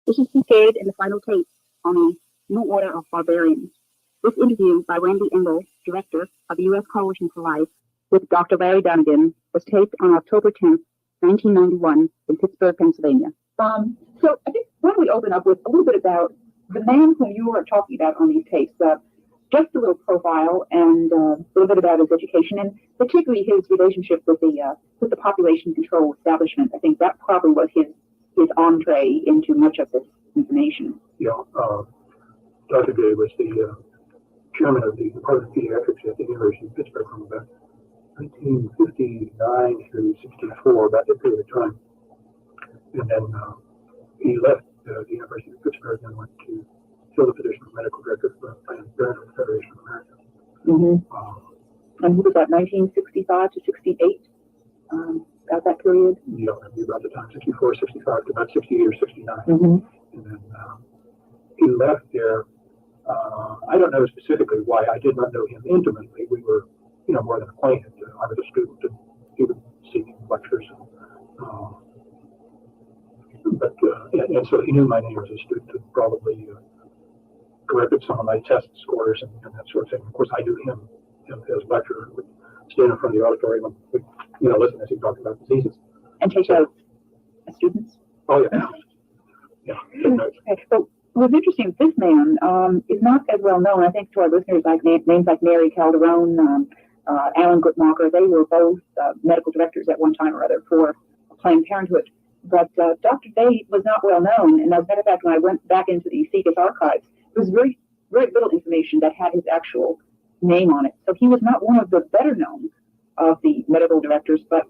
This is the third and the final tape on a New Order of Barbarians. This interview by Randy Engel, director of the U.S. Coalition for Life, with Dr. Larry Donegan was taped on October 10th, 1991 in Pittsburgh, Pennsylvania. So I think why don't we open up with a little bit about the man whom you were talking about on these tapes, just a little profile and a little bit about his education and particularly his relationship with the population control establishment. I think that probably was his entree into much of this information. Yeah, Dr. Day was the chairman of the Department of Pediatrics at the University of Pittsburgh from about 1959 through 64, about that period of time. And then he left the University of Pittsburgh and went to fill the position of medical director for Planned Parenthood Federation of America. Mm-hmm. And he was at 1965 to 68, about that period? Yeah, about the time, 64, 65, to about 68 or 69. Mm-hmm. And then he left there. I don't know specifically why. I did not know him intimately. We were, more than acquainted. I was a student, and he would see me in lectures. And so he knew my name as a student and probably corrected some of my test scores and that sort of thing. Of course, I knew him as lecturer. Would stand in front of the auditorium and would, listen as he talked about diseases. And take out students? Oh, yeah. Yeah. Okay. So what's interesting, this man is not as well known, I think, to our listeners, like names like Mary Calderon, Alan Guttmacher. They were both medical directors at one time or other for Planned Parenthood. But Dr. Day was not well known. And as a matter of fact, when I went back into the SIECUS archives, there was very, very little information that had his actual name on it. So he was not one of the better known of the medical directors, but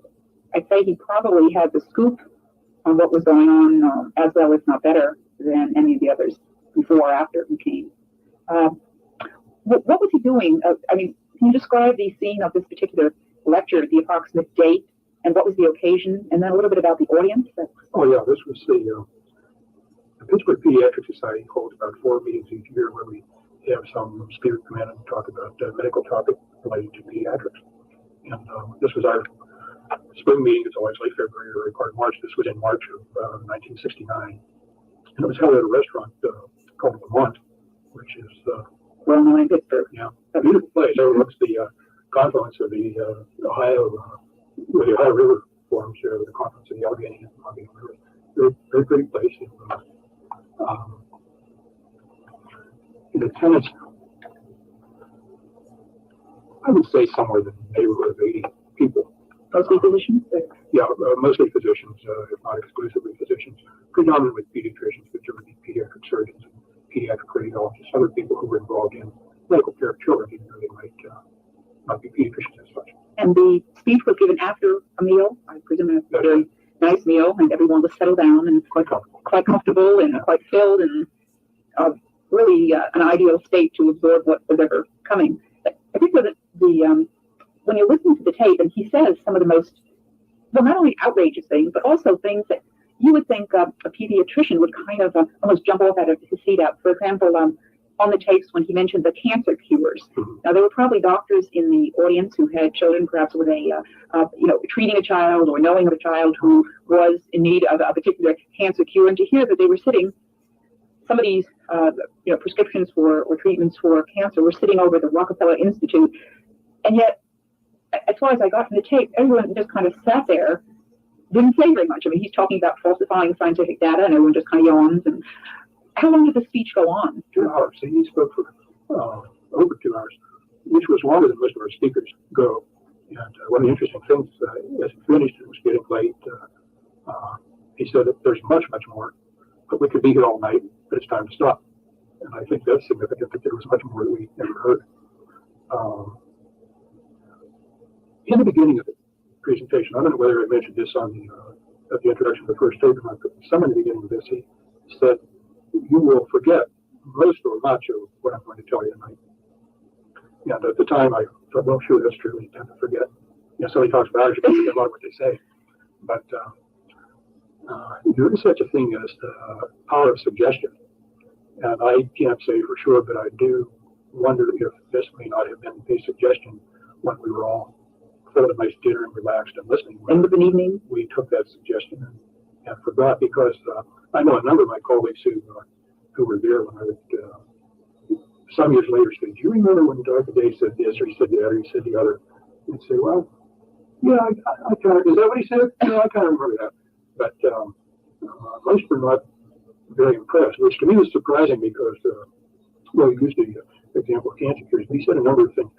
I'd say he probably had the scoop on what was going on as well, if not better, than any of the others before or after he came. What was he doing? Can you describe the scene of this particular lecture, the approximate date, and what was the occasion, and then a little bit about the audience? Oh, yeah, this was the Pittsburgh Pediatric Society holds about 4 meetings each year where we have some speakers come in and talk about medical topics related to pediatrics. And this was our spring meeting. It's always late February or part of March. This was in March of 1969. And it was held at a restaurant called The Mont, which is well known in Pittsburgh. Yeah, a beautiful place. It overlooks the confluence of the Ohio, where the Ohio River forms here, the confluence of the Allegheny and the Allegheny River. Very, very pretty place. And the tenants, I would say somewhere in the neighborhood of 80 people. Mostly physicians? Yeah, mostly physicians, if not exclusively physicians. Predominantly pediatricians, but generally pediatric surgeons, pediatric radiologists, other people who were involved in medical care of children, even though they might be pediatricians as such. And the speech was given after a meal, I presume a very nice meal, and everyone was settled down and quite comfortable and quite filled and really an ideal state to absorb what was ever coming. But I think that when you listen to the tape, and he says some of the most, well, not only outrageous things, but also things that you would think a pediatrician would kind of almost jump off out of his seat at. For example, on the tapes when he mentioned the cancer cures. Now, there were probably doctors in the audience who had children, perhaps with treating a child or knowing of a child who was in need of a particular cancer cure, and to hear that they were sitting, some of these, prescriptions or treatments for cancer were sitting over at the Rockefeller Institute, and yet, as far as I got from the tape, everyone just kind of sat there, didn't say very much. I mean, he's talking about falsifying scientific data, and everyone just kind of yawns. And how long did the speech go on? 2 hours. He spoke for over 2 hours, which was longer than most of our speakers go. And one of the interesting things, as he finished, it was getting late. He said that there's much, much more, but we could be here all night, but it's time to stop. And I think that's significant, that there was much more that we never heard. In the beginning of the presentation, I don't know whether I mentioned this at the introduction of the first tape, but some in the beginning of this, he said, "You will forget most or much of what I'm going to tell you tonight." And at the time, I thought, well, sure, that's true. You tend to forget. Somebody talks about it, you can forget a lot of what they say. But there is such a thing as the power of suggestion. And I can't say for sure, but I do wonder if this may not have been a suggestion when we were all fed a nice dinner and relaxed and listening. End of an evening. We took that suggestion and forgot because I know a number of my colleagues who were there when I would, some years later say, do you remember when Dr. Day said this, or he said that, or he said the other? And say, well, yeah, I kind of, is that what he said? Yeah, I kind of remember that. But most were not very impressed, which to me was surprising because, well, he used the example of cancer cures. He said a number of things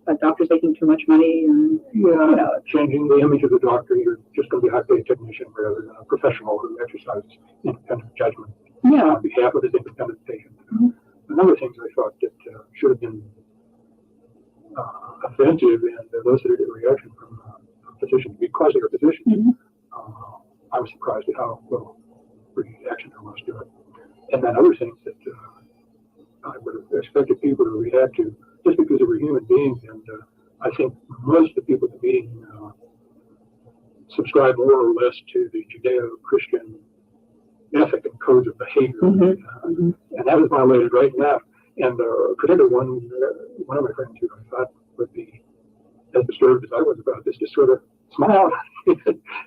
that doctors making too much money and changing the image of the doctor. You're just going to be a high-paid technician rather than a professional who exercises independent judgment on behalf of his independent patient. Mm-hmm. A number of things I thought that should have been offensive and elicited a reaction from physicians because they were physicians. Mm-hmm. I was surprised at how little reaction there was to it. And then other things that I would have expected people to react to just because they were human beings. And I think most of the people at the meeting subscribe more or less to the Judeo-Christian ethic and codes of behavior. Mm-hmm. And that was violated right and left. And particularly one of my friends who I thought would be as disturbed as I was about this just sort of smiled.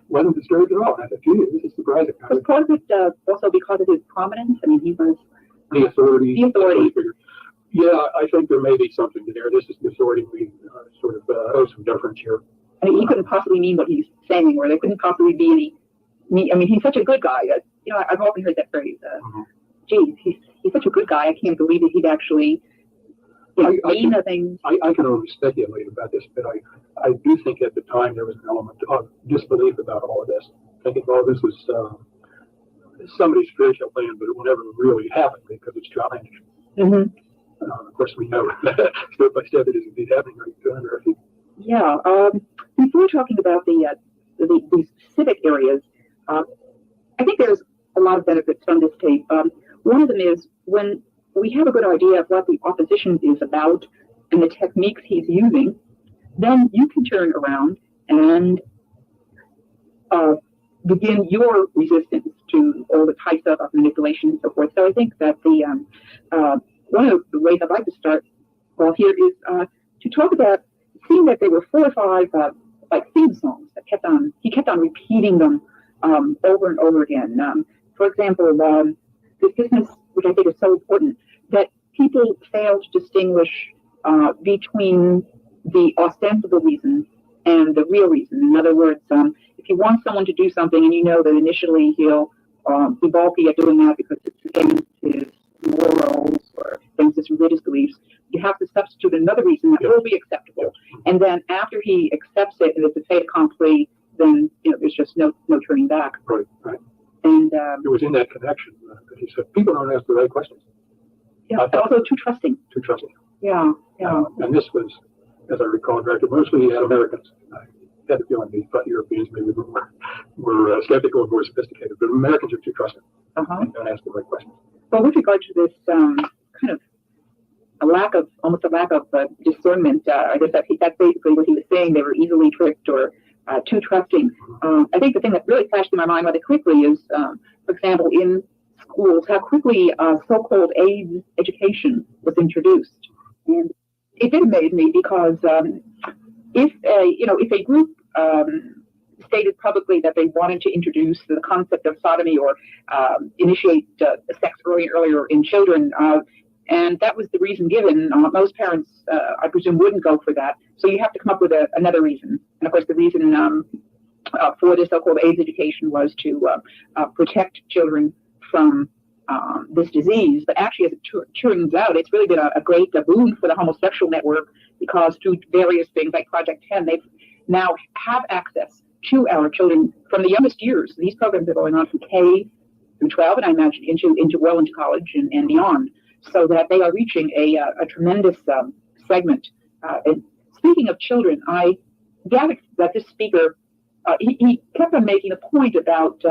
Wasn't disturbed at all. I thought, gee, this is surprising. Was part of it also because of his prominence? I mean, he was the authority. The Yeah, I think there may be something there. This is the authority. We sort of owe some deference here. I mean, he couldn't possibly mean what he's saying, or there couldn't possibly be any. I mean, he's such a good guy. I've often heard that phrase. Geez, he's such a good guy. I can't believe that he'd actually mean the things. I can only speculate about this, but I do think at the time there was an element of disbelief about all of this. Thinking, well, this was somebody's spiritual plan, but it will never really happen because it's challenged. Mm-hmm. Of course, we know step by step it is indeed happening right under our feet. Yeah. Before talking about the specific areas, I think there's a lot of benefits from this tape. One of them is when we have a good idea of what the opposition is about and the techniques he's using, then you can turn around and begin your resistance to all the types of manipulation and so forth. So I think that one of the ways I'd like to start off here is to talk about seeing that there were 4 or 5 like theme songs that he kept on repeating them over and over again. For example, this business, which I think is so important, that people fail to distinguish between the ostensible reason and the real reason. In other words, if you want someone to do something and you know that initially he'll be balky at doing that because it's against his morals or against his religious beliefs, you have to substitute another reason that will be acceptable. And then after he accepts it and it's a fait accompli, then there's just no turning back. Right. And it was in that connection that he said people don't ask the right questions. Yeah, but also too trusting. Too trusting. Yeah. And this was, as I recall, directed mostly at Americans. I had the feeling they thought Europeans maybe were skeptical and more sophisticated, but Americans are too trusting and don't ask the right questions. Well, with regard to this kind of almost a lack of discernment, I guess that's basically what he was saying. They were easily tricked or too trusting. I think the thing that really flashed in my mind rather quickly is, for example, in schools, how quickly so-called AIDS education was introduced. And it did amaze me because if a group stated publicly that they wanted to introduce the concept of sodomy or initiate sex earlier in children, and that was the reason given, most parents, I presume, wouldn't go for that. So you have to come up with another reason. And of course, the reason for this so-called AIDS education was to protect children from this disease. But actually, as it turns out, it's really been a great boon for the homosexual network because through various things like Project 10, they now have access to our children from the youngest years. These programs are going on from K through 12, and I imagine into college and beyond, so that they are reaching a tremendous segment. And speaking of children, I gathered that this speaker, he kept on making a point about,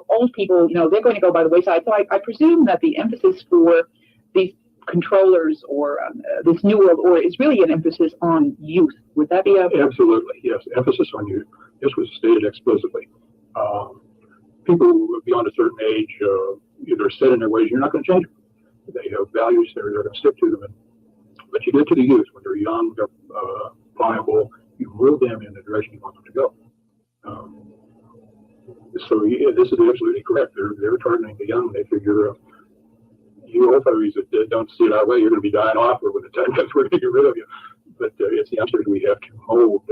old people, they're going to go by the wayside. So I presume that the emphasis for these controllers or this new world order is really an emphasis on youth. Would that be Absolutely, yes. Emphasis on youth. This was stated explicitly. People beyond a certain age, they're set in their ways. You're not going to change them. They have values. They're going to stick to them. But you get to the youth when they're young, they're pliable. You move them in the direction you want them to go. So yeah, this is absolutely correct. They're targeting the young. They figure you old fellows that don't see it our way, you're going to be dying off, or when the time comes, we're going to get rid of you. But it's the youngsters we have to mold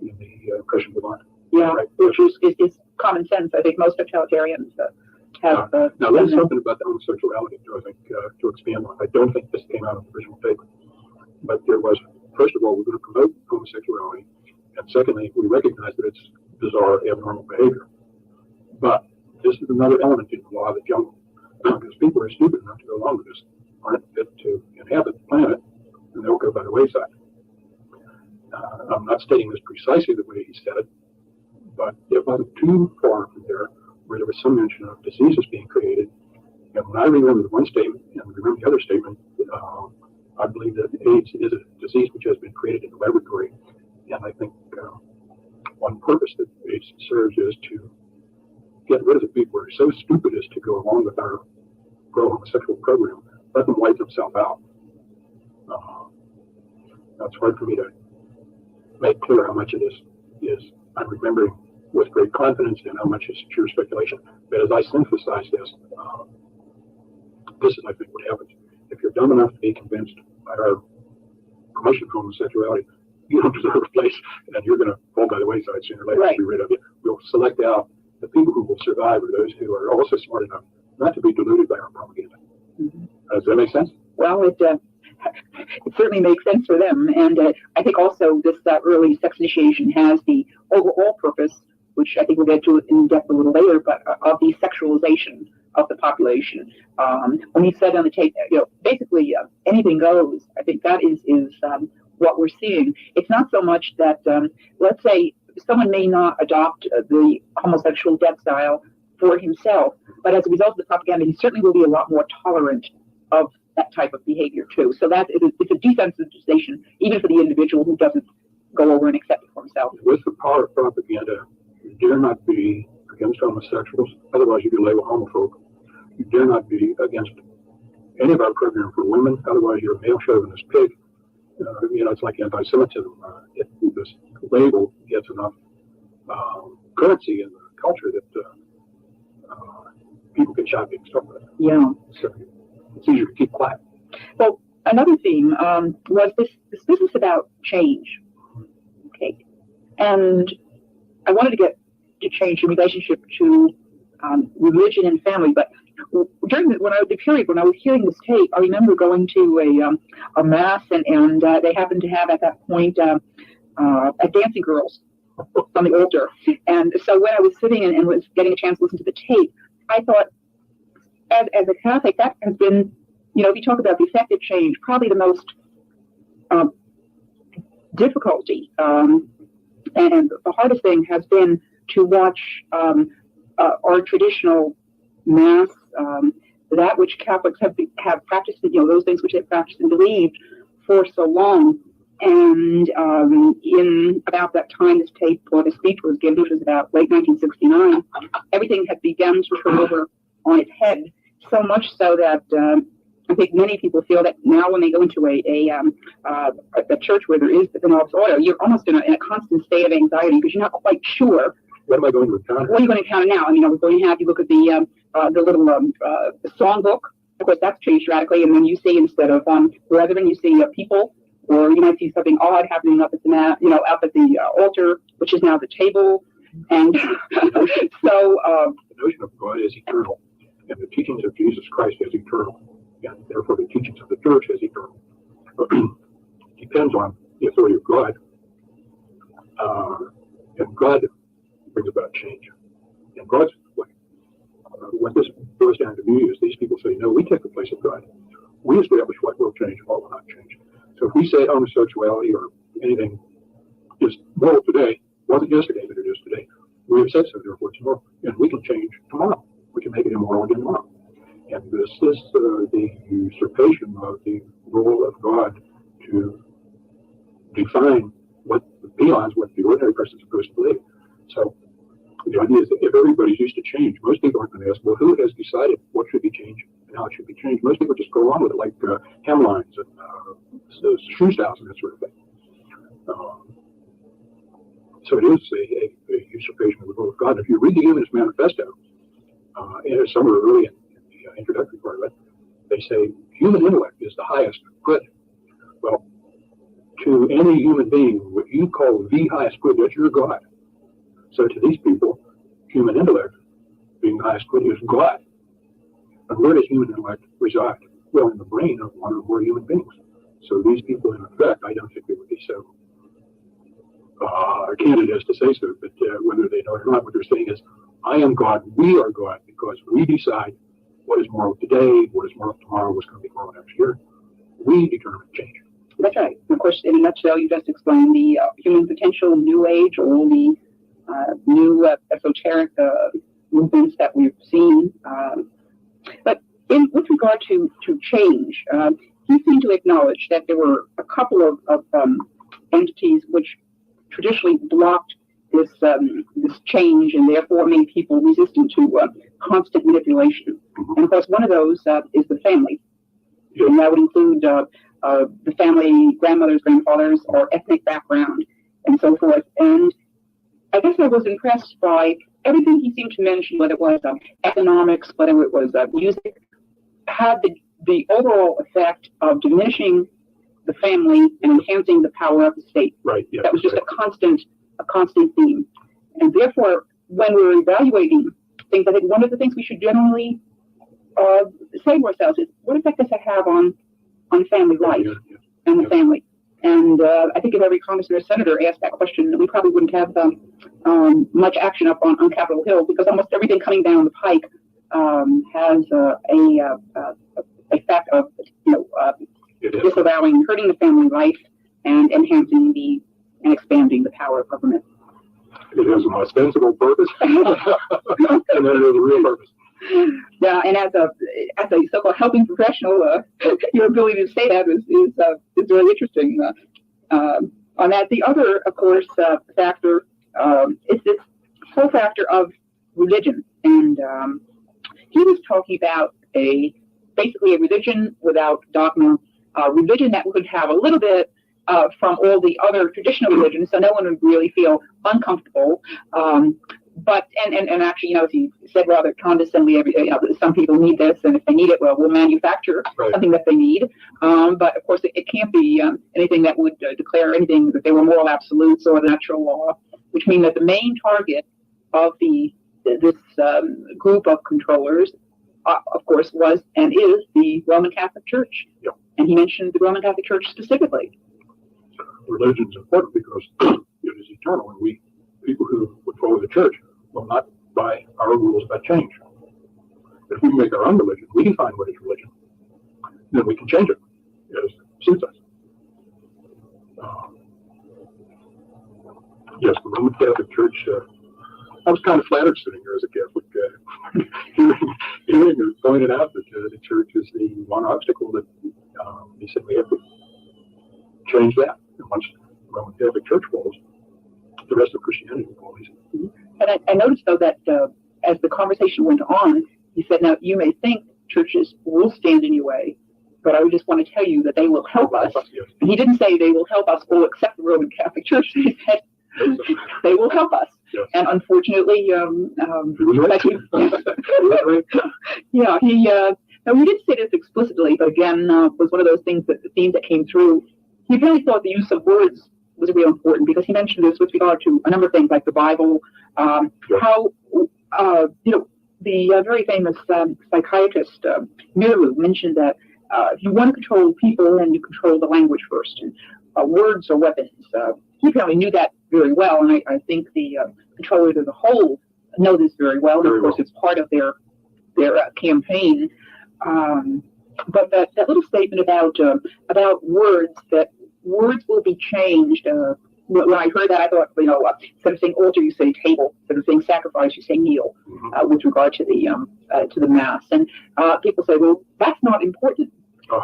in the impression we want. Yeah, right? which is common sense. I think most totalitarians have. Now, there's something about the homosexuality, I think, to expand on. I don't think this came out of the original paper. But there was, first of all, we're going to promote homosexuality. And secondly, we recognize that it's bizarre, abnormal behavior. But this is another element in the law of the jungle. Because people are stupid enough to go along with this, aren't fit to inhabit the planet, and they'll go by the wayside. I'm not stating this precisely the way he said it, but it wasn't too far from there where there was some mention of diseases being created. And when I remember the one statement and remember the other statement, I believe that AIDS is a disease which has been created in the laboratory. And I think one purpose that AIDS serves is to get rid of the people who are so stupid as to go along with our pro-homosexual program. Let them wipe themselves out. It's hard for me to make clear how much of this is I'm remembering with great confidence and how much is pure speculation. But as I synthesize this, this is, I think, what happens. If you're dumb enough to be convinced by our promotion of homosexuality, you don't deserve a place, and you're going to fall by the wayside sooner or later. Right. To be rid of you. We'll select out the people who will survive are those who are also smart enough not to be deluded by our propaganda. Mm-hmm. Does that make sense? Well, it certainly makes sense for them. And I think also this early sex initiation has the overall purpose, which I think we'll get to in depth a little later, but of the sexualization of the population. When he said on the tape, basically anything goes, I think that is what we're seeing. It's not so much that, let's say, someone may not adopt the homosexual death style for himself, but as a result of the propaganda, he certainly will be a lot more tolerant of that type of behavior too. So that it's a desensitization, even for the individual who doesn't go over and accept it for himself. With the power of propaganda, you dare not be against homosexuals, otherwise you'd be labeled homophobe. You dare not be against any of our program for women, otherwise you're a male chauvinist pig. It's like anti-Semitism. If this label gets enough currency in the culture that people get shot being stuck with it. Yeah. So it's easier to keep quiet. Well, another theme was this business about change. Okay. And I wanted to get to change in relationship to religion and family, but during when I was hearing this tape, I remember going to a mass and they happened to have at that point a dancing girls on the altar, and so when I was sitting and was getting a chance to listen to the tape, I thought, as a Catholic, that has been, if you talk about the effective change, probably the most difficulty, and the hardest thing has been to watch our traditional mass, that which Catholics have practiced, those things which they've practiced and believed for so long. And in about that time this tape or the speech was given, which was about late 1969, everything had begun to turn over on its head, so much so that I think many people feel that now when they go into a church where there is the Novus Ordo, you're almost in a constant state of anxiety because you're not quite sure. What am I going to encounter? What are you going to encounter now? We're going to have you look at the little song book. Of course, that's changed radically, and then you see instead of brethren, you see people, or you might see something odd happening up at the up at the altar, which is now the table, and so the notion of God is eternal, and the teachings of Jesus Christ is eternal, and therefore the teachings of the church is eternal. Depends on the authority of God, and God brings about change. And God's way. What this boils down to me is these people say, no, we take the place of God. We establish what will change and what will not change. So if we say homosexuality or anything is moral today, wasn't yesterday, but it is today, we have said so, therefore it's moral. And we can change tomorrow. We can make it immoral again tomorrow. And this is the usurpation of the role of God to define what beyond what the ordinary person is supposed to believe. So the idea is that if everybody's used to change, most people aren't going to ask, well, who has decided what should be changed and how it should be changed? Most people just go along with it, like hemlines and shoe styles and that sort of thing. So it is a a usurpation of the will of God. If you read the Humanist Manifesto, and it's somewhere early in the introductory part of it, they say human intellect is the highest good. Well, to any human being, what you call the highest good, that's your God. So to these people, human intellect being the highest good is God. And where does human intellect reside? Well, in the brain of one or more human beings. So these people, in effect, I don't think they would be so candid as to say so, but whether they know it or not, what they're saying is, I am God, we are God, because we decide what is moral today, what is moral tomorrow, what's going to be moral next year. We determine change. That's right. Of course, in a nutshell, you just explained the human potential, New Age, all the new esoteric movements that we've seen. But with regard to change, he seemed to acknowledge that there were a couple of entities which traditionally blocked this change and therefore made people resistant to constant manipulation. And of course, one of those is the family. And that would include the family, grandmothers, grandfathers, or ethnic background, and so forth. And I guess I was impressed by everything he seemed to mention, whether it was economics, whether it was music, had the overall effect of diminishing the family and enhancing the power of the state. Right. Yeah, that was just a constant theme. And therefore, when we're evaluating things, I think one of the things we should generally say to ourselves is, what effect does it have on family life and the family? And I think if every congressman or senator asked that question, we probably wouldn't have much action up on Capitol Hill, because almost everything coming down the pike has a fact of disavowing, hurting the family life, and enhancing and expanding the power of government. It has an ostensible purpose, and then it has a real purpose. Yeah, and as a so-called helping professional, your ability to say that is really interesting. On that, the other, of course, factor is this whole factor of religion, and he was talking about basically a religion without dogma, a religion that would have a little bit from all the other traditional religions, so no one would really feel uncomfortable. But and actually, as he said rather condescendingly, some people need this, and if they need it, well, we'll manufacture something that they need. But of course, it can't be anything that would declare anything that they were moral absolutes or the natural law, which means that the main target of this group of controllers, of course, was and is the Roman Catholic Church. Yep. And he mentioned the Roman Catholic Church specifically. Religion is important because it is eternal, and we people who would follow the church will not buy our rules about change. If we make our own religion, we define what is religion, then we can change it as suits us. Yes, the Roman Catholic Church. I was kind of flattered sitting here as a Catholic, hearing it pointed out that the church is the one obstacle that he said we have to change that. And once the Roman Catholic Church falls, the rest of Christianity will fall easy. And I noticed, though, that as the conversation went on, he said, now, you may think churches will stand in your way, but I would just want to tell you that they will help us. Yes. And he didn't say they will help us all except the Roman Catholic Church. He said they will help us. Yes. And unfortunately, He was right. yeah, he didn't say this explicitly, but again, was one of those things that the theme that came through. He really thought the use of words was real important, because he mentioned this with regard to a number of things like the Bible, how the very famous psychiatrist Miriam mentioned that if you want to control people, then you control the language first, and words are weapons. He apparently knew that very well, and I think the controllers as a whole know this very well, and of course it's part of their campaign. But that little statement about words, that words will be changed. When I heard that, I thought, instead of saying altar, you say table. Instead of saying sacrifice, you say kneel. With regard to the mass, and people say, well, that's not important. Of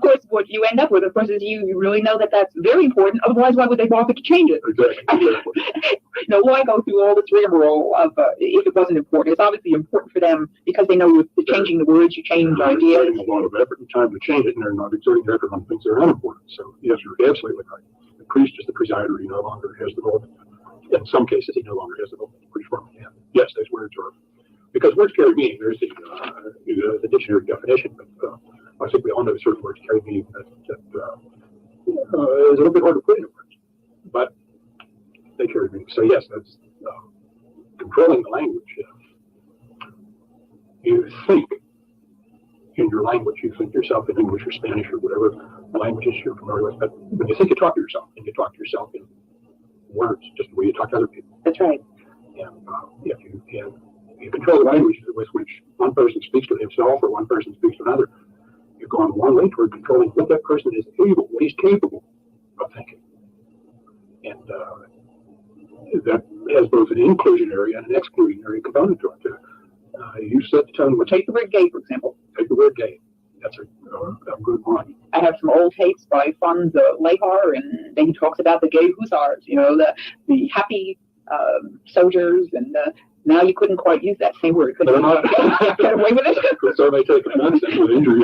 course, what you end up with, of course, is you really know that that's very important. Otherwise, why would they bother to change it? Exactly. Why go through all this rigmarole of if it wasn't important? It's obviously important for them because they know you're changing the words, you change ideas. A lot of effort and time to change it, and they're not exerting effort on things that are unimportant. So yes, you're absolutely right. The priest is the presider. He no longer has the role in some cases, he no longer has the vote. Pretty firmly. Yeah. Yes, those words are, because words carry meaning. There's the dictionary definition, but I think we all know certain words carry meaning that is a little bit hard to put into words, but they carry meaning. So yes, that's controlling the language. You think in your language, you think yourself in English or Spanish or whatever languages you're familiar with, but when you think, you talk to yourself, and you talk to yourself in words, just the way you talk to other people. That's right. And if you control the language with which one person speaks to himself or one person speaks to another, you're going a long way toward controlling what that person is able, what he's capable of thinking. And that has both an inclusionary and an exclusionary component to it. You set the tone. Take the word gay, for example. Take the word gay. That's a good one. I have some old tapes by Franz Lehar, and then he talks about the gay hussars, the happy soldiers, and now you couldn't quite use that same word. Could you get away with it? So they take offense with injury.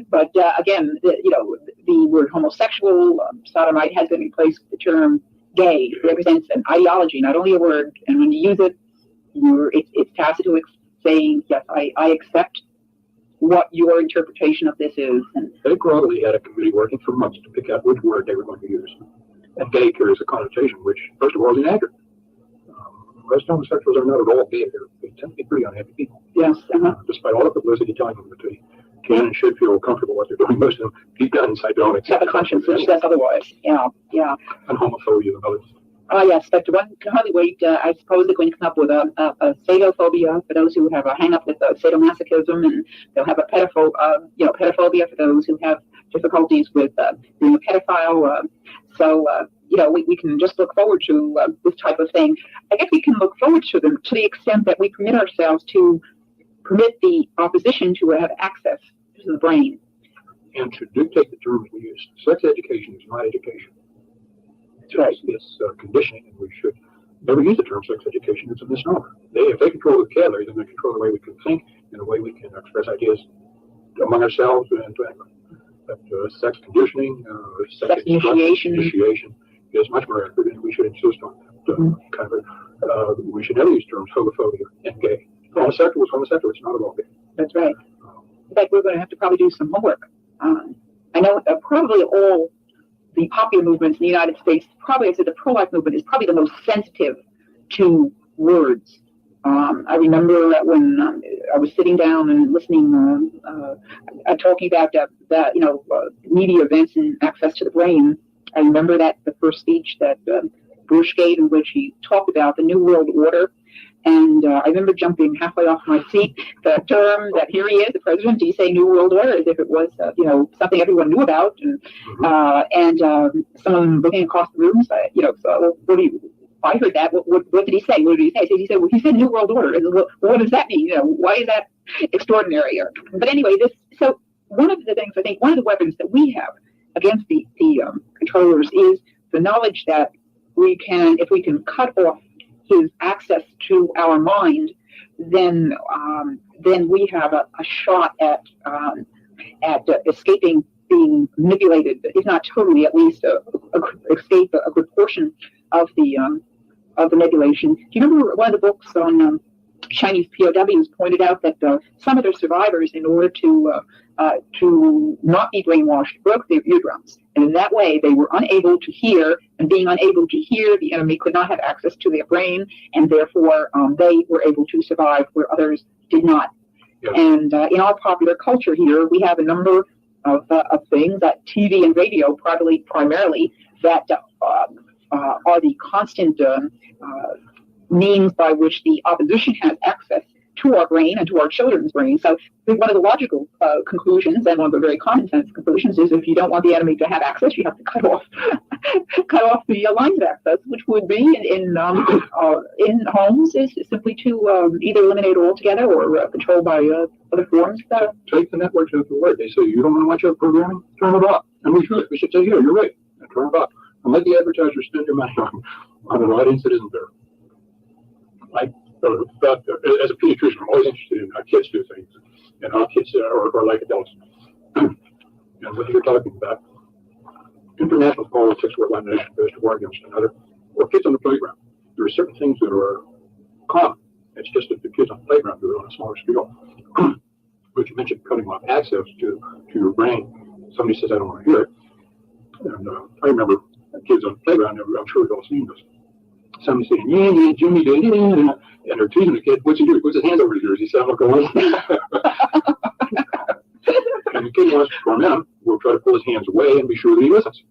But again, the word homosexual, sodomite, has been replaced with the term gay. It represents an ideology, not only a word. And when you use it, it's tacit to saying, yes, I accept what your interpretation of this is. And they probably had a committee working for months to pick out which word they were going to use. And gay carries a connotation which, first of all, is inaccurate. Most homosexuals are not at all gay. They tend to be pretty unhappy people. Yes. Despite all the publicity telling them that they can and should feel comfortable what they're doing, most of them deep down inside don't accept have a conscience which says otherwise. Yeah. And homophobia and others. Yes, but one can hardly wait. I suppose they're going to come up with a sadophobia for those who have a hang-up with sadomasochism, and they'll have a pedophobia for those who have difficulties with being a pedophile. We can just look forward to this type of thing. I guess we can look forward to them to the extent that we permit ourselves to permit the opposition to have access to the brain. And to dictate the terms we use. Sex education is not education. Right. It's conditioning, and we should never use the term sex education. It's a misnomer. If they control the vocabulary, then they control the way we can think and the way we can express ideas among ourselves and to anyone. But sex conditioning, sex initiation is much more accurate, and we should insist on that. We should never use terms homophobia and gay. Homosexual is homosexual. It's not at all gay. That's right. In fact, we're going to have to probably do some homework. I know probably all the popular movements in the United States, probably, I said, the pro-life movement is probably the most sensitive to words. I remember that when I was sitting down and listening, talking about media events and access to the brain. I remember that the first speech that Bush gave, in which he talked about the New World Order. And I remember jumping halfway off my seat, the term that here he is, the president, he's saying New World Order as if it was, something everyone knew about. And someone looking across the room said, I heard that. What did he say? He said, well, he said New World Order. What does that mean? Why is that extraordinary? But anyway, so one of the things, I think, one of the weapons that we have against the controllers is the knowledge that if we can cut off his access to our mind, then we have a shot at escaping being manipulated, if not totally, at least escape a good portion of the manipulation. Do you remember one of the books on Chinese POWs pointed out that some of their survivors, in order to not be brainwashed, broke their eardrums, and in that way they were unable to hear, and being unable to hear, the enemy could not have access to their brain, and therefore they were able to survive where others did not. Yeah. And in our popular culture here, we have a number of things, that TV and radio primarily that are the constant means by which the opposition has access to our brain and to our children's brain. So one of the logical conclusions, and one of the very common sense conclusions, is if you don't want the enemy to have access, you have to cut off the lines of access, which would be in homes is simply to either eliminate altogether or control by other forms. Take the networks out of the way. They say you don't want to watch our programming, turn it off, and we should say, yeah, you're right, and turn it off, and let the advertisers spend their money on an audience that isn't there. As a pediatrician, I'm always interested in how kids do things and how kids are like adults. And what you're talking about, international politics where one nation goes to war against another, or kids on the playground. There are certain things that are common. It's just that the kids on the playground do it on a smaller scale. But you mentioned cutting off access to your brain. Somebody says, I don't want to hear it. And I remember kids on the playground, I'm sure we've all seen this. Somebody saying, yeah, Jimmy did it. And they're teasing the kid, what's he do? He puts his hands over his ears. He said, I'm not going. And the kid wants to torment him. We'll try to pull his hands away and be sure that he listens.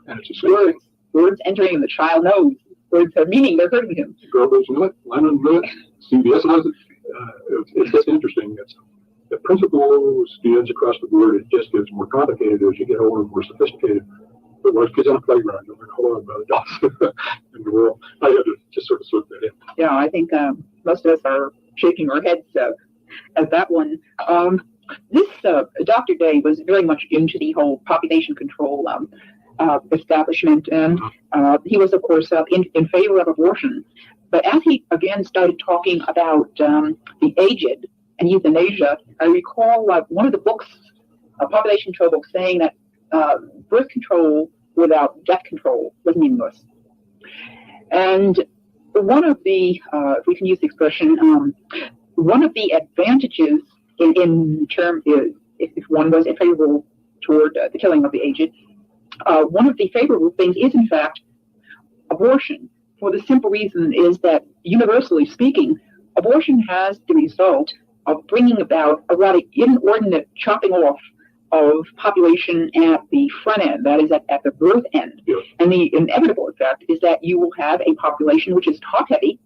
And it's the same thing. Words entering, and the child knows. Words have meaning, they're hurting him. Goebbels knew it, Lenin knew it, CBS knows it. It's just interesting. The principle stands across the board. It just gets more complicated as you get older and more sophisticated. But when kids on the playground, you'll learn a whole lot about adults in the world. I had to just sort of slip that in. Yeah, I think most of us are shaking our heads at that one. This Dr. Day was very much into the whole population control establishment, and he was, of course, in favor of abortion. But as he again started talking about the aged and euthanasia, I recall one of the books, a population control book, saying that birth control without death control was meaningless. And one of the, if we can use the expression, one of the advantages in term is if one was favorable toward the killing of the aged, one of the favorable things is in fact abortion, for the simple reason is that universally speaking, abortion has the result of bringing about a rather inordinate chopping off of population at the front end, that is at the birth end. Yes. And the inevitable effect is that you will have a population which is top heavy,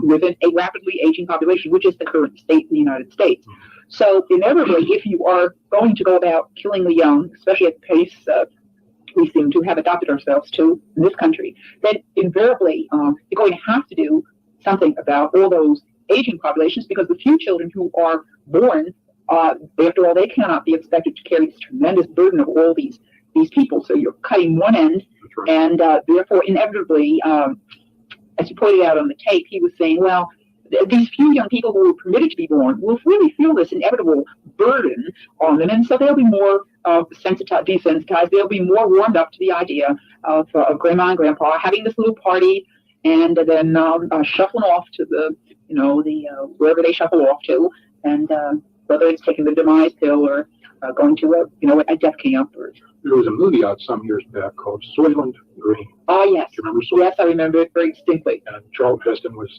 within a rapidly aging population, which is the current state in the United States. So inevitably, if you are going to go about killing the young, especially at the pace we seem to have adopted ourselves to in this country, then invariably you're going to have to do something about all those aging populations, because the few children who are born, after all, they cannot be expected to carry this tremendous burden of all these people. So you're cutting one end, Right. and therefore inevitably, as you pointed out on the tape, he was saying, well, these few young people who were permitted to be born will really feel this inevitable burden on them, and so they'll be more desensitized. They'll be more warmed up to the idea of grandma and grandpa having this little party, and then shuffling off to the wherever they shuffle off to, and whether it's taking the demise pill or going to a death camp. Or There was a movie out some years back called Soylent Green. Oh yes, Do you remember Soylent? yes, I remember it very distinctly. And Charles Heston was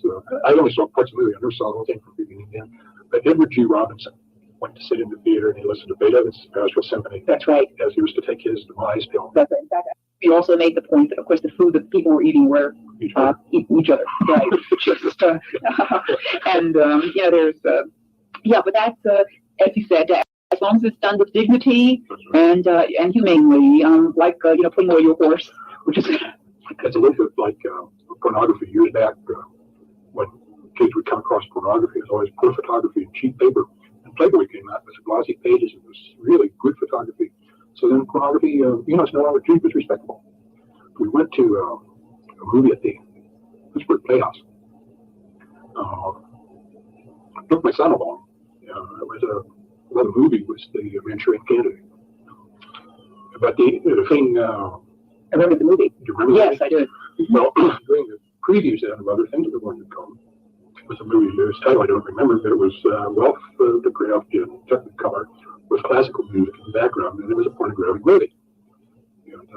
I only saw parts of the movie. I never saw the whole thing from beginning to end. But Edward G. Robinson went to sit in the theater and he listened to Beethoven's Pastoral Symphony. That's right. As he was to take his demise pill. That's right. We also made the point that, of course, the food that people were eating were each other, right? Just, and there's but that's as you said, as long as it's done with dignity and humanely, putting away your horse, which is It's a little bit like pornography years back when kids would come across pornography. It was always poor photography and cheap paper. And Playboy came out with glossy pages. It was really good photography. So then pornography, it's no longer cheap, it's respectable. We went to a movie at the Pittsburgh Playhouse. Took my son along. It was another movie was the Manchurian Candidate. But the thing, I remember the movie. do you remember? Yes, I do. Well, during the previews and other things that were going to come, was a movie, whose title I don't remember, but it was well photographed in Technicolor with classical music in the background, and it was a pornographic movie. And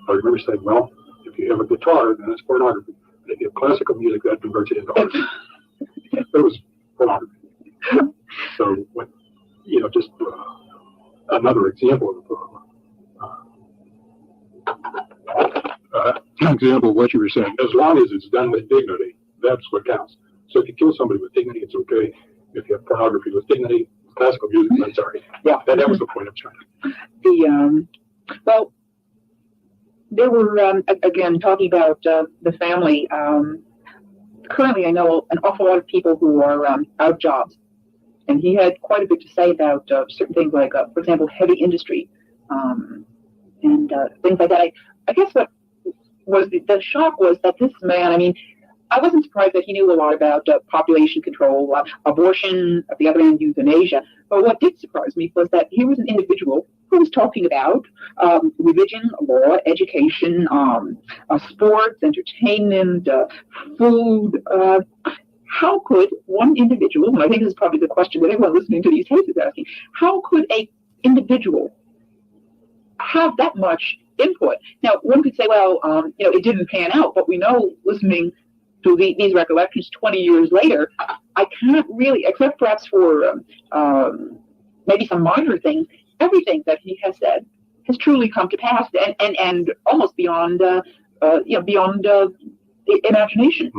I remember saying, well, if you have a guitar, then it's pornography. But if you have classical music, that converts it into art. But it was pornography. So, just another example of what you were saying. As long as it's done with dignity, that's what counts. So if you kill somebody with dignity, it's okay. If you have pornography with dignity, classical music, I'm sorry. Yeah, that was the point I'm trying to. Well, there were again talking about the family. Currently, I know an awful lot of people who are out of jobs, and he had quite a bit to say about certain things like, for example, heavy industry and things like that. I guess what was the shock was that this man, I mean, I wasn't surprised that he knew a lot about population control, abortion, at the other end, euthanasia. But what did surprise me was that he was an individual who was talking about religion, law, education, sports, entertainment, food. How could one individual, and I think this is probably the question that everyone listening to these tapes is asking, how could a individual have that much input? Now, one could say, well, it didn't pan out, but we know, listening to these recollections 20 years later, I can't really, except perhaps for maybe some minor things, everything that he has said has truly come to pass, and almost beyond beyond imagination.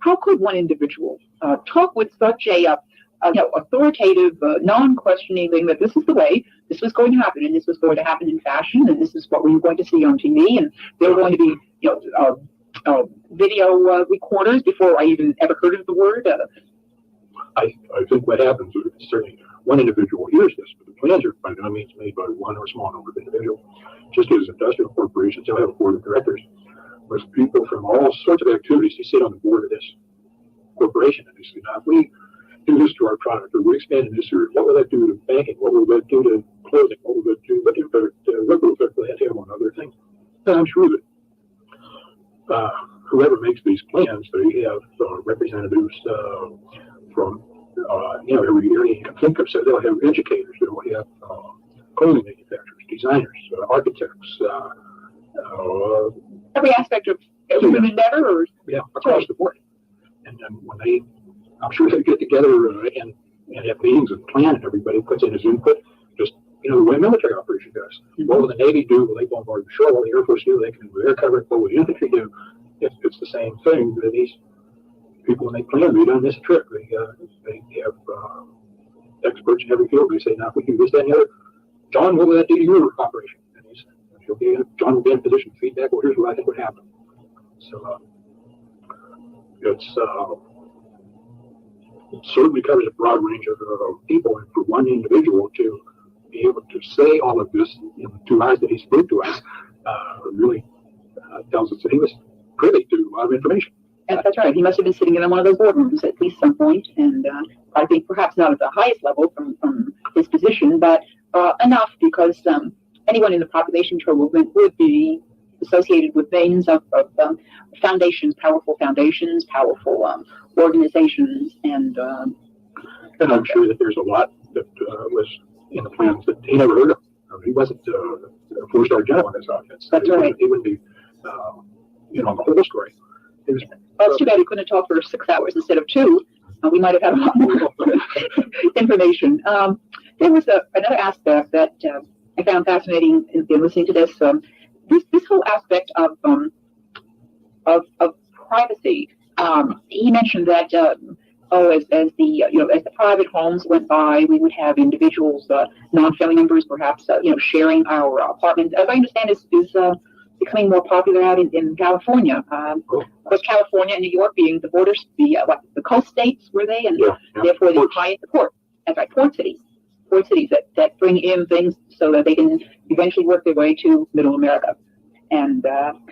How could one individual talk with such a authoritative, non-questioning thing that this is the way this was going to happen, and this was going to happen in fashion, and this is what we were going to see on TV, and there were going to be video recorders before I even ever heard of the word? I think what happens is certainly one individual hears this, but the plans are by no means made by one or a small number of individuals. Just as industrial corporations, they'll have a board of directors with people from all sorts of activities who sit on the board of this corporation. And they say, now, if we do this to our product, or we expand in this area, what will that do to banking? What will that do to clothing? What will that do? What will that have on other things? And I'm sure that whoever makes these plans, they have representatives from every area you can think of. So they'll have educators, they'll have clothing manufacturers, designers, architects, every aspect of human endeavor, or across the board. And then when I'm sure they get together and have meetings and plan, and everybody puts in his input. Just the way military operation does. What will the Navy do? Will they bombard the shore? What will the Air Force do? They can do air cover. What will the infantry do? It's the same thing. That these people, when they plan, they don't miss a trick. They have experts in every field. They say, now if we can do this, that, and the other, John, what will that do to your operation? And John will be in a position to feedback. Well, here's what I think would happen. So it certainly covers a broad range of people, and for one individual to be able to say all of this in the 2 hours that he spoke to us really tells us that he was privy to a lot of information. Yes, that's right. He must have been sitting in one of those boardrooms at least some point, and I think perhaps not at the highest level from his position, but enough because anyone in the population control movement would be associated with veins of foundations, powerful organizations, and I'm sure that there's a lot that was in the plans that he never heard of. He wasn't a 4-star general in his offense. That's right. He wouldn't be, the whole story. Well, it's too bad he couldn't talk for 6 hours instead of 2. We might have had a lot more information. There was another aspect that I found fascinating in listening to this. This whole aspect of privacy. He mentioned that as the private homes went by, we would have individuals, non-family members, perhaps sharing our apartments. As I understand, is becoming more popular out in California. Of course, California and New York being the borders, the coast states, were they, and therefore the highest port. That's right, port cities that bring in things so that they can eventually work their way to Middle America. And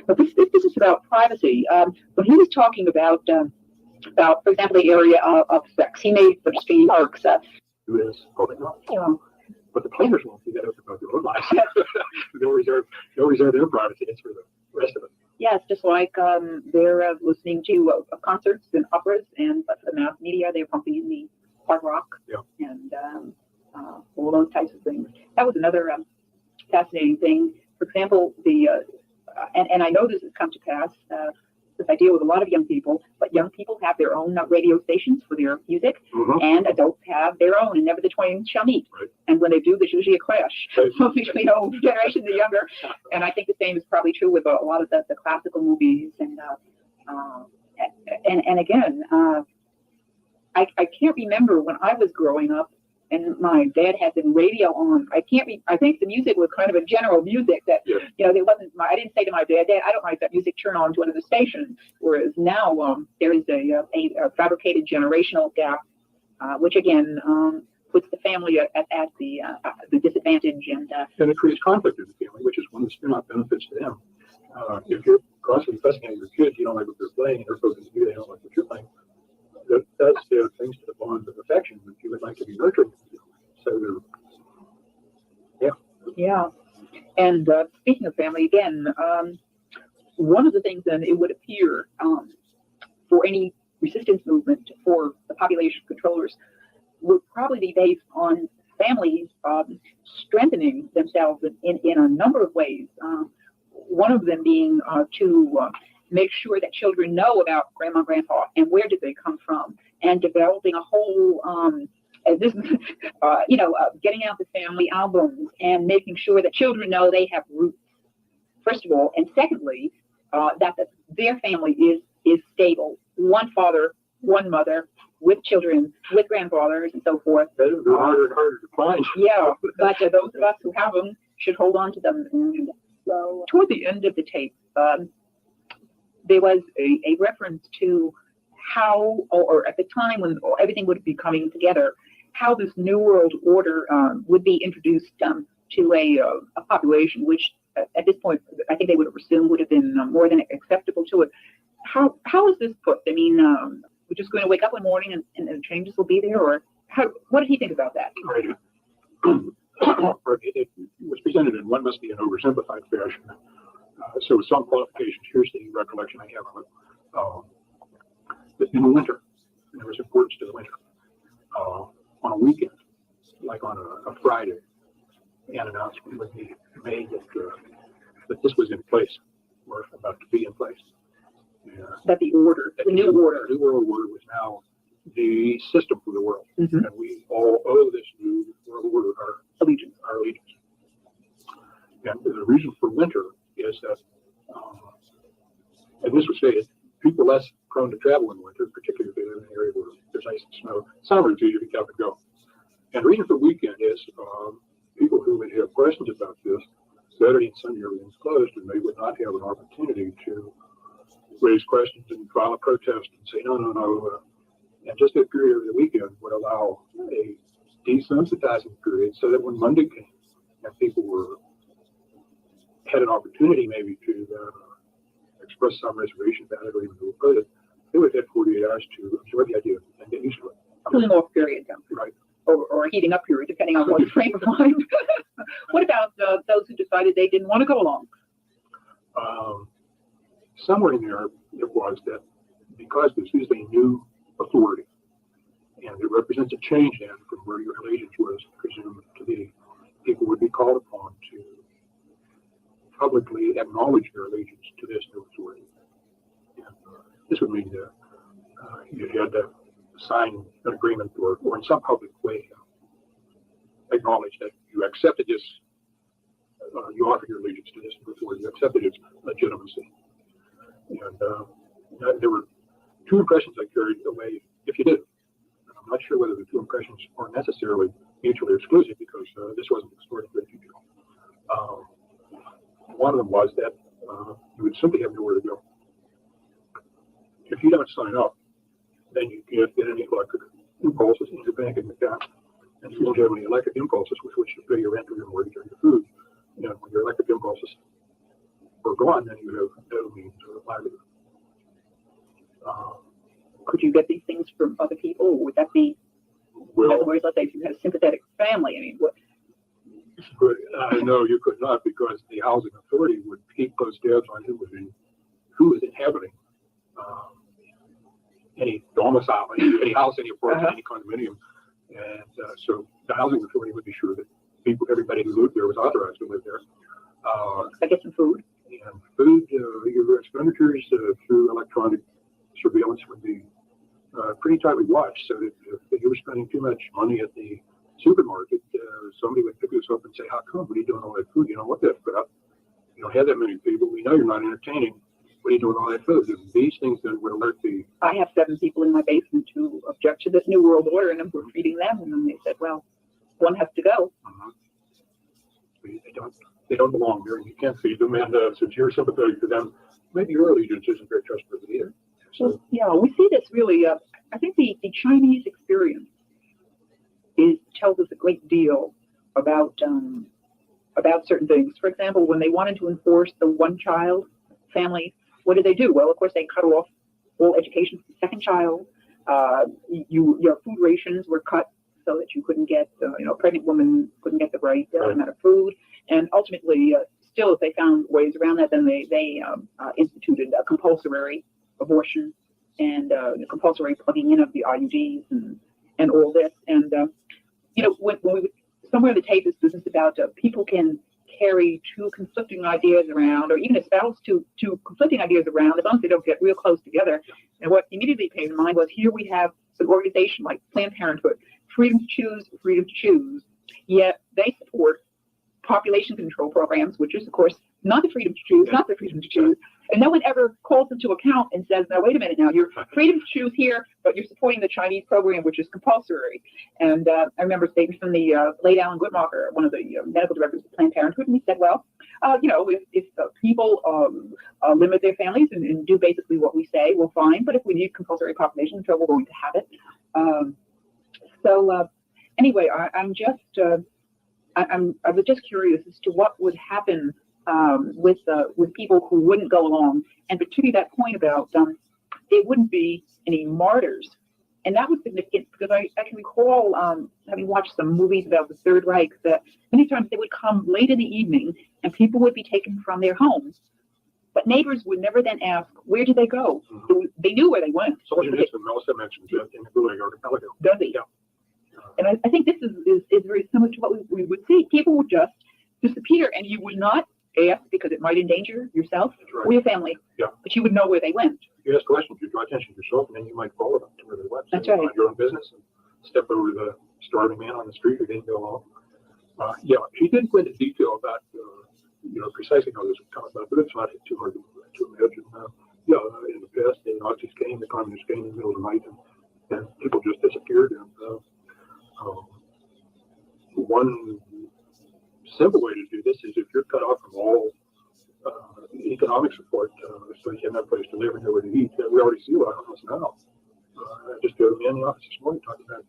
but this is about privacy. When he was talking about, for example, the area of sex, he made some street parks. Who is public knowledge. But the planners won't do that about their own lives. They'll reserve their privacy. It's for the rest of us. Yes, just like they're listening to concerts and operas, and for the mass media, they're pumping in the hard rock and all those types of things. That was another fascinating thing. For example, and I know this has come to pass, because I deal with a lot of young people, but young people have their own radio stations for their music, and adults have their own, and never the twain shall meet. Right. And when they do, there's usually a clash between the old generation and the younger. And I think the same is probably true with a lot of the classical movies. And again, I can't remember when I was growing up, and my dad had the radio on. I think the music was kind of a general music that, there wasn't, I didn't say to my dad, I don't like that music, turn on to another station. Whereas now there is a fabricated generational gap, which again puts the family at the disadvantage. And it creates conflict in the family, which is one of the spin-off benefits to them. If you're constantly fussing at your kids, you don't like what they're playing, and they're focused on you, they don't like what you're playing. That does things to the bonds of affection that you would like to be nurtured. So Yeah. And speaking of family, again, one of the things then it would appear for any resistance movement for the population controllers would probably be based on families strengthening themselves in a number of ways. One of them being to make sure that children know about grandma, grandpa, and where did they come from, and developing a whole, as this, getting out the family albums and making sure that children know they have roots, first of all, and secondly, that their family is stable. One father, one mother, with children, with grandfathers, and so forth. They're harder and harder to find. Yeah, but those of us who have them should hold on to them. And so, toward the end of the tape, there was a reference to how, or at the time when everything would be coming together, how this new world order would be introduced to a population, which at this point, I think they would have assumed would have been more than acceptable to it. How is this put? I mean, we're just going to wake up one morning and the changes will be there, or what did he think about that? Right. It was presented in what must be an oversimplified fashion. So with some qualifications, here's the recollection I have of it. In the winter, there was importance to the winter. On a weekend, like on a Friday, an announcement would be made that this was in place, or about to be in place. That the order, the new order. The new world order was now the system for the world. Mm-hmm. And we all owe this new world order our allegiance. And the reason for winter is that, and this was stated, people less prone to travel in winter, particularly if they live in an area where there's ice and snow. Summer is easier to get up and go. And the reason for weekend is people who would have questions about this, Saturday and Sunday everything's closed, and they would not have an opportunity to raise questions and file a protest and say, no. And just that period of the weekend would allow a desensitizing period so that when Monday came and people had an opportunity maybe to express some reservation about it or even to oppose it, they would have 48 hours to absorb the idea and get used to it. Cooling off period, right? Or a heating up period, depending on one's frame of mind. What about those who decided they didn't want to go along? Somewhere in there, it was that because this is a new authority, and it represents a change then from where your allegiance was presumed to be, people would be called upon to publicly acknowledge their allegiance to this new authority. And, this would mean that you had to sign an agreement or in some public way acknowledge that you accepted this, you offered your allegiance to this new authority, you accepted its legitimacy. And there were two impressions I carried away if you did. I'm not sure whether the two impressions are necessarily mutually exclusive because this wasn't explored in great detail. One of them was that you would simply have nowhere to go. If you don't sign up, then you can't get any electric impulses in your banking account. And you don't have any electric impulses with which to pay your rent or your mortgage or your food. And when your electric impulses are gone, then you have no means of livelihood. Could you get these things from other people, or would that be, in other words, let's say if you had a sympathetic family, I mean, what? No, you could not, because the housing authority would keep those tabs on who was inhabiting any domicile, any house, any apartment, any condominium. And so the housing authority would be sure that everybody who lived there was authorized to live there. I get some food. And food, your expenditures through electronic surveillance would be pretty tightly watched, so that if you were spending too much money at the supermarket, somebody would pick us up and say, how come? What are you doing all that food? You don't want that crap. You don't have that many people. We know you're not entertaining. What are you doing all that food? And these things then would alert the... I have 7 people in my basement who object to this new world order, and we're feeding them. And then they said, well, one has to go. They don't belong there, and you can't feed them. And since you're sympathetic to them, maybe your allegiance isn't very trustworthy either. So, yeah, we see this really. I think the Chinese experience tells us a great deal about certain things. For example, when they wanted to enforce the one-child family, what did they do? Well, of course, they cut off all education for the second child. Your food rations were cut so that you couldn't get, a pregnant woman couldn't get the right amount of food. And ultimately, still, if they found ways around that, then they instituted a compulsory abortion and compulsory plugging in of the IUDs and all this. And when we somewhere in the tape is business about people can carry two conflicting ideas around, or even espouse two conflicting ideas around, as long as they don't get real close together. And what immediately came to mind was, here we have an organization like Planned Parenthood, freedom to choose, yet they support population control programs, which is, of course, not the freedom to choose, not the freedom to choose. And no one ever calls them to account and says, "Now, wait a minute now, you're freedom to choose here, but you're supporting the Chinese program, which is compulsory." And I remember statements from the late Alan Guttmacher, one of the medical directors of Planned Parenthood, and he said, well, if people limit their families and do basically what we say, well, fine, but if we need compulsory population control, we're going to have it. Anyway, I was just curious as to what would happen with people who wouldn't go along, and particularly that point about there wouldn't be any martyrs. And that was significant because I can recall having watched some movies about the Third Reich, that many times they would come late in the evening and people would be taken from their homes, but neighbors would never then ask, where did they go? Mm-hmm. They knew where they went. So Melissa mentioned in the Gulag Archipelago. Does he? Yeah. And I think this is very similar to what we would see. People would just disappear, and you would not ask because it might endanger yourself or your family. Yeah. But you would know where they went. You ask questions, you draw attention to yourself, and then you might follow them to where they went. So that's right. Mind your own business and step over the starving man on the street who didn't go along. She didn't go into detail about precisely how this would come about, but it's not too hard to imagine. In the past, the Nazis came, the communists came in the middle of the night, and people just disappeared. And one simple way to do this is, if you're cut off from all economic support, so you have no place to live and nowhere to eat. We already see a lot of homeless now. I just go to me in the office this morning talking about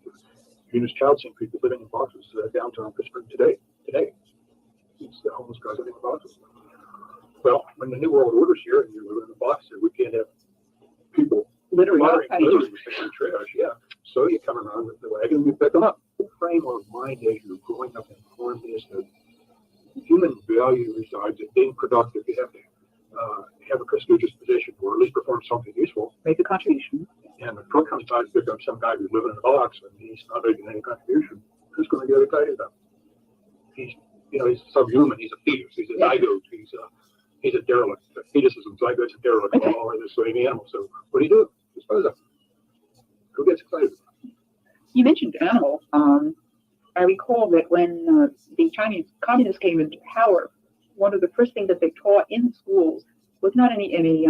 Venus Child seeing people living in boxes downtown Pittsburgh today. It's the homeless guys living in boxes. Well, when the New World Order's here and you live in a box, we can't have people littering with trash. Yeah. So you come around with the wagon and you pick them up. The frame of mind as you're growing up informed is that human value resides in being productive. You have to have a prestigious position, or at least perform something useful. Make a contribution. And the truck comes by to pick up some guy who's living in a box and he's not making any contribution. Who's going to get excited about him? He's subhuman. He's a fetus. He's a zygote. He's a derelict. Fetuses and zygotes are derelict. All are the same animal. So what do you do? Dispose of. Who gets excited about it? You mentioned animal. I recall that when the Chinese communists came into power, one of the first things that they taught in schools was not any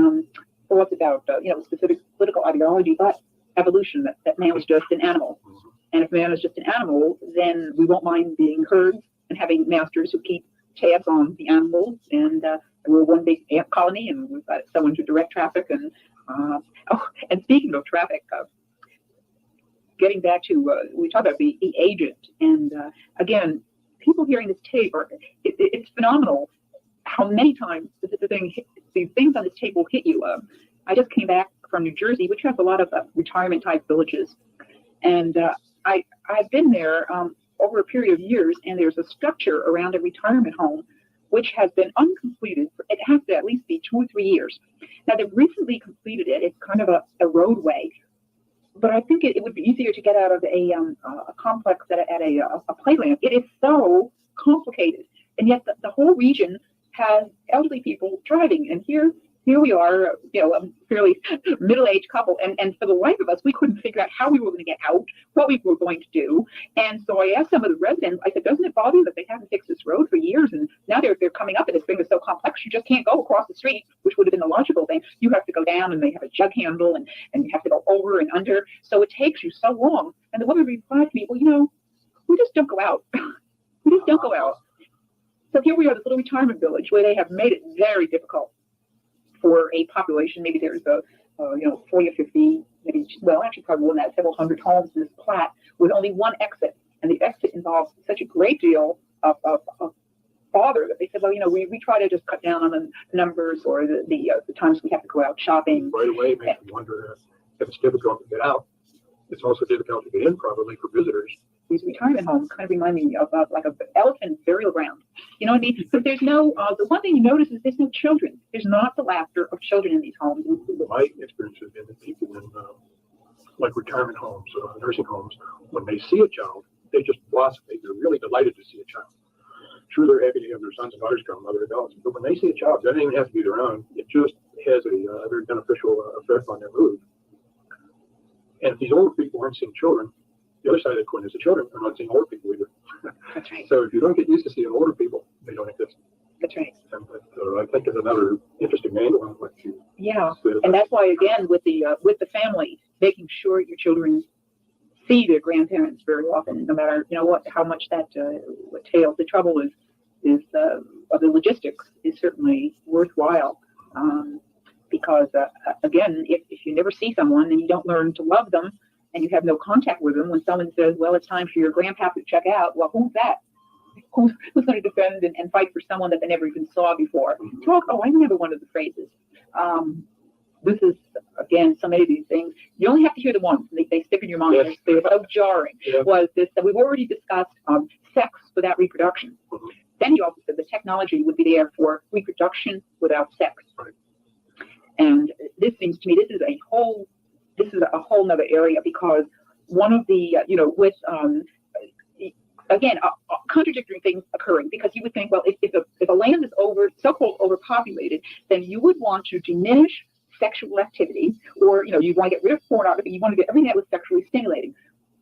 thoughts about specific political ideology, but evolution. That man was just an animal, and if man is just an animal, then we won't mind being herds and having masters who keep tabs on the animals. And we're one big ant colony, and we've got someone to direct traffic. And and speaking of traffic. Getting back to, we talked about the agent, and again, people hearing this tape, it's phenomenal how many times these things on this tape will hit you. I just came back from New Jersey, which has a lot of retirement type villages, and I've been there over a period of years, and there's a structure around a retirement home which has been uncompleted. It has to at least be 2 or 3 years. Now, they've recently completed it. It's kind of a roadway. But I think it would be easier to get out of a complex at a playland. It is so complicated, and yet the whole region has elderly people driving. And here we are, a fairly middle-aged couple, and for the life of us, we couldn't figure out how we were going to get out, what we were going to do. And so I asked some of the residents, I said, doesn't it bother you that they haven't fixed this road for years, and now they're coming up, and this thing is so complex, you just can't go across the street, which would have been the logical thing. You have to go down, and they have a jug handle, and you have to go over and under, so it takes you so long. And the woman replied to me, well, we just don't go out. We just don't go out. So here we are, this little retirement village where they have made it very difficult for a population. Maybe there's 40 or 50, actually probably more than that, several hundred homes in this plat with only one exit. And the exit involves such a great deal of bother that they said, we try to just cut down on the numbers or the times we have to go out shopping. Right away, makes me wonder if it's difficult to get out. It's also difficult to get in, probably, for visitors. these retirement homes kind of remind me of like a elephant burial ground. You know what I mean? But there's no, the one thing you notice is there's no children. There's not the laughter of children in these homes. My experience has been that people in like retirement homes, nursing homes, when they see a child, they just blossom. They're really delighted to see a child. Sure, they're happy to have their sons and daughters come, other adults, but when they see a child, they don't even have to be their own. It just has a very beneficial effect on their mood. And if these older people aren't seeing children, the other side of the coin is the children are not seeing older people either. That's right. So if you don't get used to seeing older people, they don't exist. That's right. And I think there's another interesting angle on what you said. And that's why, again, with the family, making sure your children see their grandparents very often, no matter how much that entails. The trouble is the logistics is certainly worthwhile, because again, if you never see someone and you don't learn to love them and you have no contact with them, when someone says, "Well, it's time for your grandpa to check out," well, who's that? Who's going to defend and fight for someone that they never even saw before? I remember one of the phrases. This is, again, so many of these things, you only have to hear the ones, and they stick in your mind. Yes. They're so jarring. Yeah. Was this, that we've already discussed sex without reproduction. Mm-hmm. Then he also said the technology would be there for reproduction without sex. Right. And this seems to me, this is a whole nother area, because one of the, again, contradictory things occurring, because you would think, well, if a land is so-called overpopulated, then you would want to diminish sexual activity, or you want to get rid of pornography, you want to get everything that was sexually stimulating.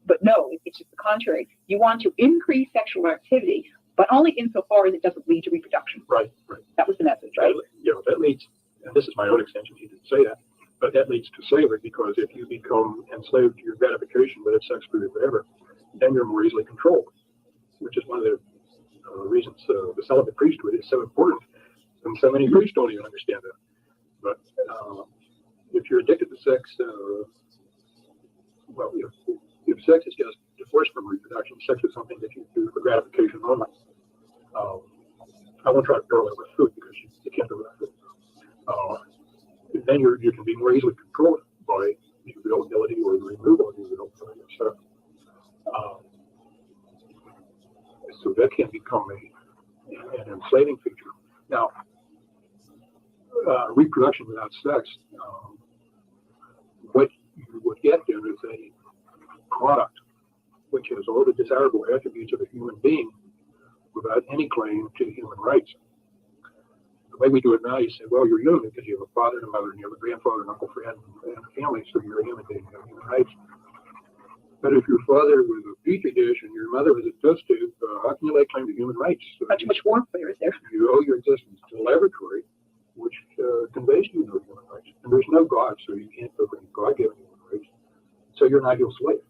But no, it's just the contrary. You want to increase sexual activity, but only insofar as it doesn't lead to reproduction. Right. That was the message, right? That leads, and this is my own extension, he didn't say that, but that leads to slavery, because if you become enslaved to your gratification, whether it's sex, food, or whatever, then you're more easily controlled, which is one of the reasons the celibate priesthood is so important. And so many priests don't even understand that. But if you're addicted to sex, if sex is just divorced from reproduction, sex is something that you do for gratification only. I won't try to parallel with food, because you can't do that. Then you can be more easily controlled by the availability or the removal of the availability of sex. So that can become an enslaving feature. Now, reproduction without sex, what you would get then is a product which has all the desirable attributes of a human being without any claim to human rights. The way we do it now, you say, well, you're human because you have a father and a mother, and you have a grandfather and uncle, friend, and a family, so you're a human being, you have human rights. But if your father was a petri dish and your mother was a test tube, how can you lay claim to human rights? So Much warmth there is there. You owe your existence to the laboratory, which conveys to you no human rights. And there's no God, so you can't look any God-given human rights. So you're an ideal slave.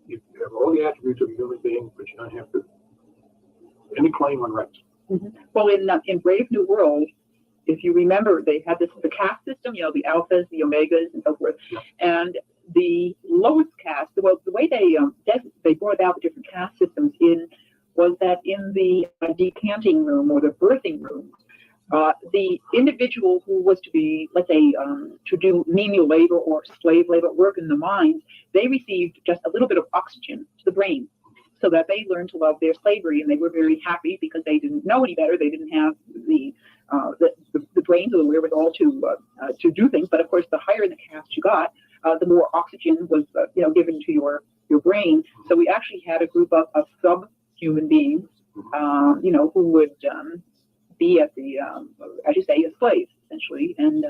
You have all the attributes of a human being, but you don't have any claim on rights. Mm-hmm. Well, in Brave New World, if you remember, they had the caste system, the alphas, the omegas, and so forth. Yeah. And the lowest caste, well, the way they brought about the different caste systems was that in the decanting room or the birthing room, the individual who was to be, let's say, to do menial labor or slave labor, work in the mines, they received just a little bit of oxygen to the brain, so that they learned to love their slavery, and they were very happy because they didn't know any better. They didn't have the brains or the wherewithal to do things. But of course, the higher in the caste you got, the more oxygen was given to your brain. So we actually had a group of subhuman beings, who would be at the, as you say, a slave essentially, and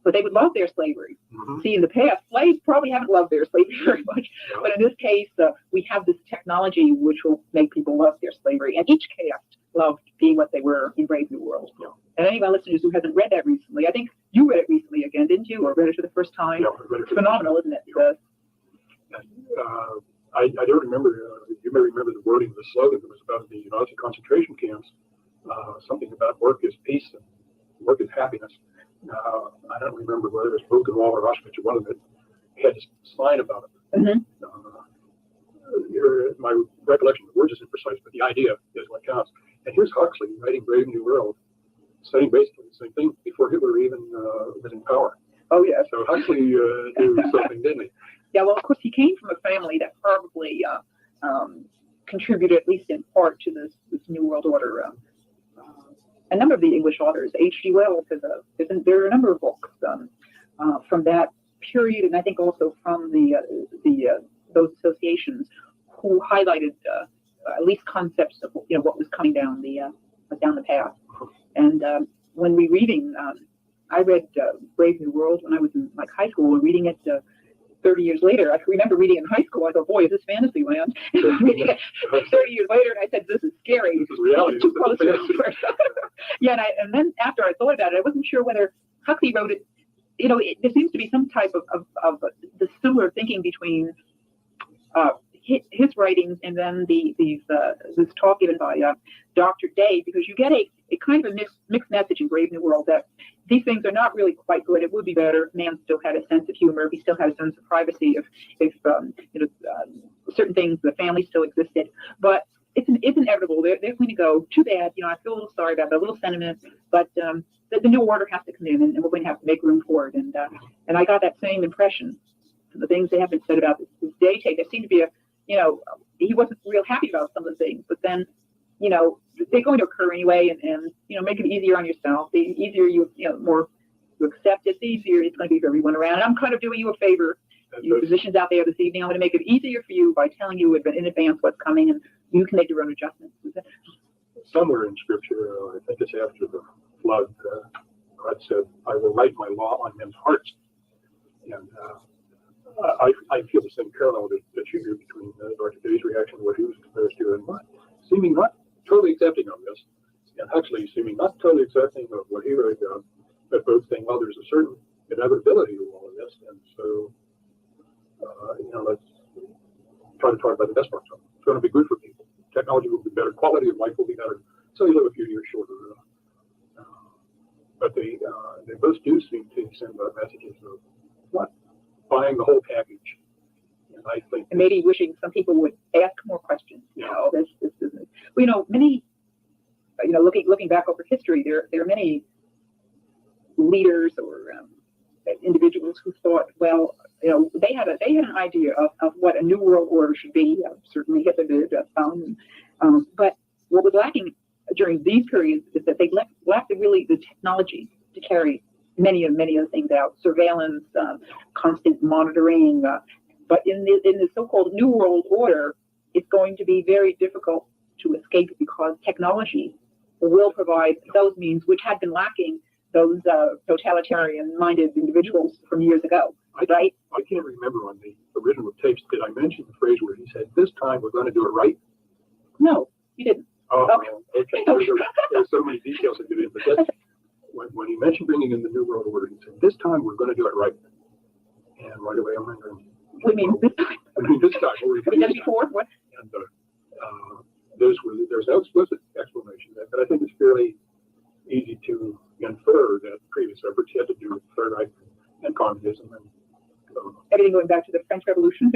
but they would love their slavery. Mm-hmm. See, in the past, slaves probably haven't loved their slavery very much, but in this case, we have this technology which will make people love their slavery, and each caste loved being what they were in Brave New World. Yeah. And any of our listeners who hasn't read that recently, I think you read it recently again, didn't you, or read it for the first time? Yeah, I read it. It's phenomenal, isn't it? Yeah. I don't remember. You may remember the wording of the slogan that was about the Nazi concentration camps. Something about work is peace and work is happiness. I don't remember whether it was Buchenwald or Auschwitz or one of them had this sign about it. Mm-hmm. My recollection of the words isn't precise, but the idea is what counts. And here's Huxley writing Brave New World, saying basically the same thing before Hitler even was in power. Oh, yeah. So Huxley knew something, didn't he? Yeah, well, of course, he came from a family that probably contributed at least in part to this New World Order. A number of the English authors, H.G. Wells there are a number of books from that period, and I think also from those associations who highlighted at least concepts of what was coming down the path. And when rereading, I read Brave New World when I was in high school, and reading it 30 years later. I can remember reading it in high school. I thought, boy, is this fantasy land? Reading it 30 years later, and I said, this is scary. This is reality. Too close to yeah, and then after I thought about it, I wasn't sure whether Huxley wrote it. There seems to be some type of the similar thinking between his writings and then this talk given by Dr. Day, because you get a kind of a mixed message in Brave New World that these things are not really quite good. It would be better if man still had a sense of humor, if he still had a sense of privacy, if certain things, the family still existed. But it's inevitable. They're going to go, too bad. I feel a little sorry about that, a little sentiment, but the new order has to come in, and we're going to have to make room for it. And I got that same impression from the things that have been said about this day take. There seemed to be he wasn't real happy about some of the things, but then, they're going to occur anyway, and make it easier on yourself. The easier more you accept it, the easier it's going to be for everyone around. And I'm kind of doing you a favor, you physicians out there this evening. I'm going to make it easier for you by telling you in advance what's coming, and you can make your own adjustments. Somewhere in Scripture, I think it's after the flood, God said, "I will write my law on men's hearts," and I feel the same parallel that you do between Dr. Day's reaction to what he was exposed to and mine, seeming not totally accepting of this, and Huxley seeming not totally accepting of what he wrote down, but both saying, well, there's a certain inevitability to all of this, and so, let's try to talk about the best parts of it. It's going to be good for people. Technology will be better. Quality of life will be better. So you live a few years shorter. But they both do seem to send messages of what? Buying the whole package. And I think, and maybe wishing some people would ask more questions. Yeah. This isn't. Well, many. Looking back over history, there are many leaders or individuals who thought, well, they had an idea of what a new world order should be. Certainly Hitler did, but what was lacking during these periods is that they lacked the technology to carry many of the things out. Surveillance, constant monitoring. But in the so-called New World Order, it's going to be very difficult to escape because technology will provide those means which had been lacking those totalitarian-minded individuals from years ago, right? I can't remember on the original tapes, did I mention the phrase where he said, "This time we're going to do it right"? No, you didn't. Oh, okay. There's so many details that get in, but that's, when he mentioned bringing in the New World Order, he said, "This time we're going to do it right." And right away I'm wondering, What do you mean this time? This time. Have you done it before? What? And there's no explicit explanation of that, but I think it's fairly easy to infer that previous efforts had to do with Third Reich and communism and everything going back to the French Revolution.